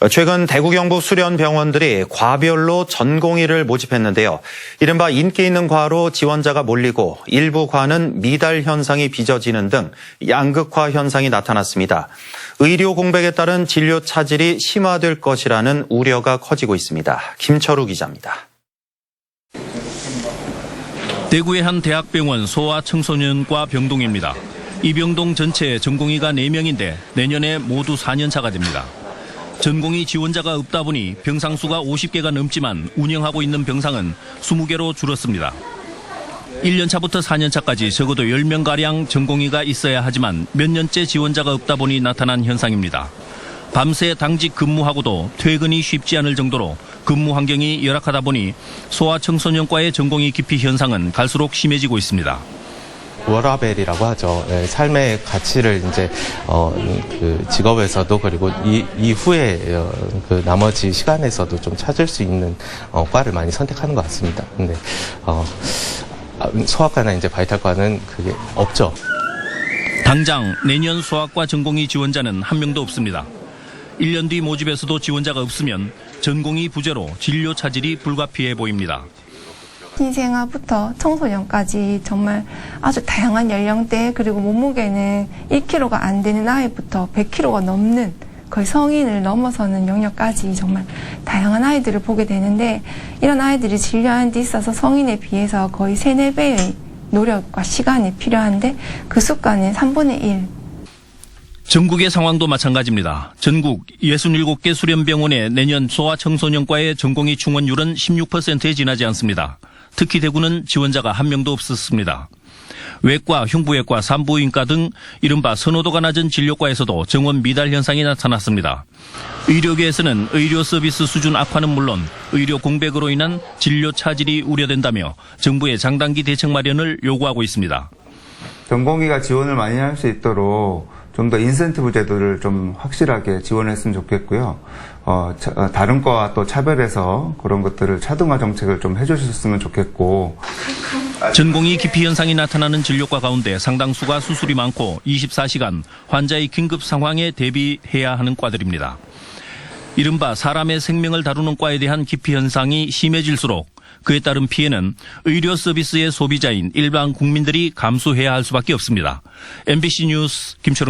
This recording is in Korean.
최근 대구 경북 수련 병원들이 과별로 전공의를 모집했는데요. 이른바 인기 있는 과로 지원자가 몰리고 일부 과는 미달 현상이 빚어지는 등 양극화 현상이 나타났습니다. 의료 공백에 따른 진료 차질이 심화될 것이라는 우려가 커지고 있습니다. 김철우 기자입니다. 대구의 한 대학병원 소아청소년과 병동입니다. 이 병동 전체 전공의가 4명인데 내년에 모두 4년 차가 됩니다. 전공의 지원자가 없다 보니 병상 수가 50개가 넘지만 운영하고 있는 병상은 20개로 줄었습니다. 1년 차부터 4년 차까지 적어도 10명가량 전공의가 있어야 하지만 몇 년째 지원자가 없다 보니 나타난 현상입니다. 밤새 당직 근무하고도 퇴근이 쉽지 않을 정도로 근무 환경이 열악하다 보니 소아청소년과의 전공의 기피 현상은 갈수록 심해지고 있습니다. 워라밸이라고 하죠. 삶의 가치를 이제 그 직업에서도 그리고 이후에 그 나머지 시간에서도 좀 찾을 수 있는 과를 많이 선택하는 것 같습니다. 근데 소아과나 이제 바이탈과는 그게 없죠. 당장 내년 소아과 전공의 지원자는 한 명도 없습니다. 1년 뒤 모집에서도 지원자가 없으면 전공의 부재로 진료 차질이 불가피해 보입니다. 신생아부터 청소년까지 정말 아주 다양한 연령대 그리고 몸무게는 1kg가 안 되는 아이부터 100kg가 넘는 거의 성인을 넘어서는 영역까지 정말 다양한 아이들을 보게 되는데 이런 아이들이 진료하는 데 있어서 성인에 비해서 거의 3, 4배의 노력과 시간이 필요한데 그 수가는 3분의 1. 전국의 상황도 마찬가지입니다. 전국 67개 수련병원의 내년 소아청소년과의 전공의 충원율은 16%에 지나지 않습니다. 특히 대구는 지원자가 한 명도 없었습니다. 외과, 흉부외과, 산부인과 등 이른바 선호도가 낮은 진료과에서도 정원 미달 현상이 나타났습니다. 의료계에서는 의료 서비스 수준 악화는 물론 의료 공백으로 인한 진료 차질이 우려된다며 정부의 장단기 대책 마련을 요구하고 있습니다. 전공의가 지원을 많이 할 수 있도록 좀 더 인센티브 제도를 좀 확실하게 지원했으면 좋겠고요. 다른 과와 또 차별해서 그런 것들을 차등화 정책을 좀 해주셨으면 좋겠고. 전공의 기피 현상이 나타나는 진료과 가운데 상당수가 수술이 많고 24시간 환자의 긴급 상황에 대비해야 하는 과들입니다. 이른바 사람의 생명을 다루는 과에 대한 기피 현상이 심해질수록 그에 따른 피해는 의료 서비스의 소비자인 일반 국민들이 감수해야 할 수밖에 없습니다. MBC 뉴스 김철우